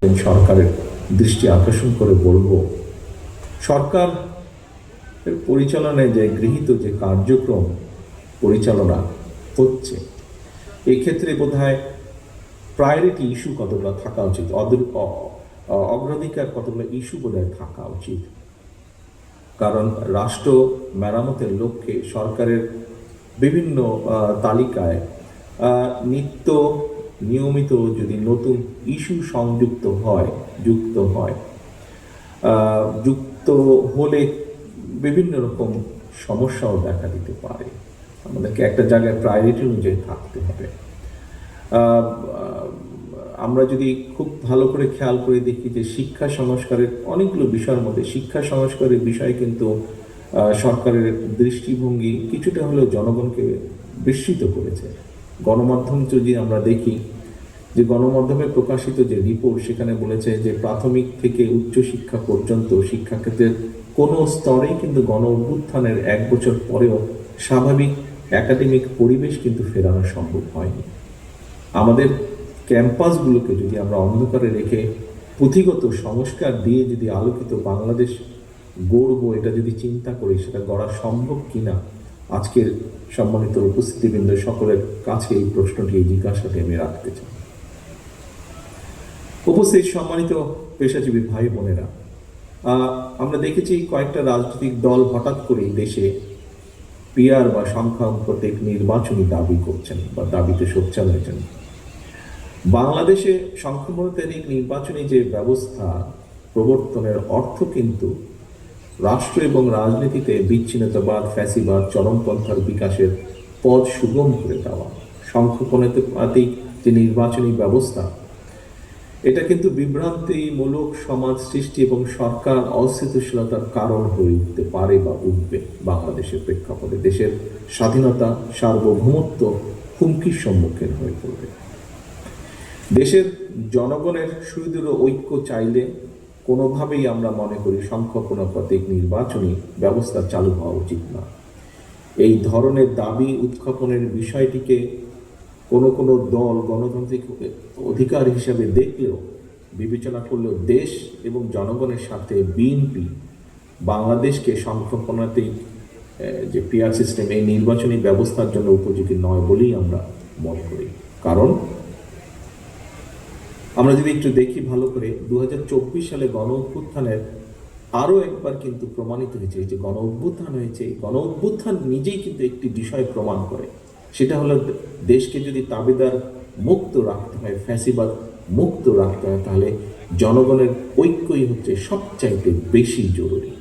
সরকারের দৃষ্টি আকর্ষণ করে বলবো, সরকার পরিচালনায় যে গৃহীত যে কার্যক্রম পরিচালনা হচ্ছে, এক্ষেত্রে বোধহয় প্রায়োরিটি ইস্যু কতগুলো থাকা উচিত, অগ্রাধিকার কতগুলো ইস্যু বোধহয় থাকা উচিত। কারণ রাষ্ট্র মেরামতের লক্ষ্যে সরকারের বিভিন্ন তালিকায় নিয়মিত যদি নতুন ইস্যু যুক্ত হলে বিভিন্ন রকম সমস্যাও দেখা দিতে পারে। আমাদেরকে একটা জায়গায় প্রায়োরিটি অনুযায়ী থাকতে হবে। আমরা যদি খুব ভালো করে খেয়াল করে দেখি যে শিক্ষা সংস্কারের অনেকগুলো বিষয়ের মধ্যে শিক্ষা সংস্কারের বিষয় কিন্তু সরকারের দৃষ্টিভঙ্গি কিছুটা হলেও জনগণকে বিস্মিত করেছে। গণমাধ্যম যদি আমরা দেখি যে গণমাধ্যমে প্রকাশিত যে রিপোর্ট, সেখানে বলেছে যে প্রাথমিক থেকে উচ্চশিক্ষা পর্যন্ত শিক্ষাক্ষেত্রের কোনো স্তরেই কিন্তু গণ অভ্যুত্থানের 1 বছর পরেও স্বাভাবিক একাডেমিক পরিবেশ কিন্তু ফেরানো সম্ভব হয়নি। আমাদের ক্যাম্পাসগুলোকে যদি আমরা অন্ধকারে রেখে পুঁথিগত সংস্কার দিয়ে যদি আলোকিত বাংলাদেশ গড়ব, এটা যদি চিন্তা করি, সেটা গড়া সম্ভব কিনা, আজকের সম্মানিত উপস্থিতিবৃন্দ সকলের কাছে এই প্রশ্নটি, এই জিজ্ঞাসাটি আমি রাখতে চাই। উপস্থিত সম্মানিত পেশাজীবী ভাই বোনেরা, আমরা দেখেছি কয়েকটা রাজনৈতিক দল হঠাৎ করেই দেশে পিআর বা সংখ্যানুপাতিক নির্বাচনী দাবি করছেন বা দাবিতে সোচ্চার হয়েছেন। বাংলাদেশে সংখ্যানুপাতিক নির্বাচনী যে ব্যবস্থা প্রবর্তনের অর্থ কিন্তু রাষ্ট্র এবং রাজনীতিতে বিচ্ছিন্নতাবাদ, ফ্যাসিবাদ, চরমপন্থার বিকাশের পথ সুগম করে দেওয়া। সংখ্যানুপাতিক যে নির্বাচনী ব্যবস্থা, এটা কিন্তু বিভ্রান্তিমূলক সমাজ সৃষ্টি এবং সরকার অস্থিতিশীলতার কারণ হয়ে উঠতে পারে বা উঠবে। বাংলাদেশের প্রেক্ষাপটে দেশের স্বাধীনতা, সার্বভৌমত্ব হুমকির সম্মুখীন হয়ে পড়বে। দেশের জনগণের সুদৃঢ় ঐক্য চাইলে কোনোভাবেই আমরা মনে করি সংখ্যানুপাতিক নির্বাচনী ব্যবস্থা চালু হওয়া উচিত না। এই ধরনের দাবি উত্থাপনের বিষয়টিকে কোনো দল গণতান্ত্রিক অধিকার হিসাবে দেখলেও, বিবেচনা করলেও দেশ এবং জনগণের সাথে বিএনপি বাংলাদেশকে সংখ্যানুপাতিক যে পিআর সিস্টেম, এই নির্বাচনী ব্যবস্থার জন্য উপযোগী নয় বলেই আমরা মনে করি। কারণ আমরা যদি একটু দেখি ভালো করে, 2024 সালে গণ অভ্যুত্থানের আরও একবার কিন্তু প্রমাণিত হয়েছে যে গণ অভ্যুত্থান হয়েছে। গণ অভ্যুত্থান নিজেই কিন্তু একটি বিষয় প্রমাণ করে, সেটা হলো দেশকে যদি তাবেদার মুক্ত রাখতে হয়, ফ্যাসিবাদ মুক্ত রাখতে হয়, তাহলে জনগণের ঐক্যই হচ্ছে সবচাইতে বেশি জরুরি।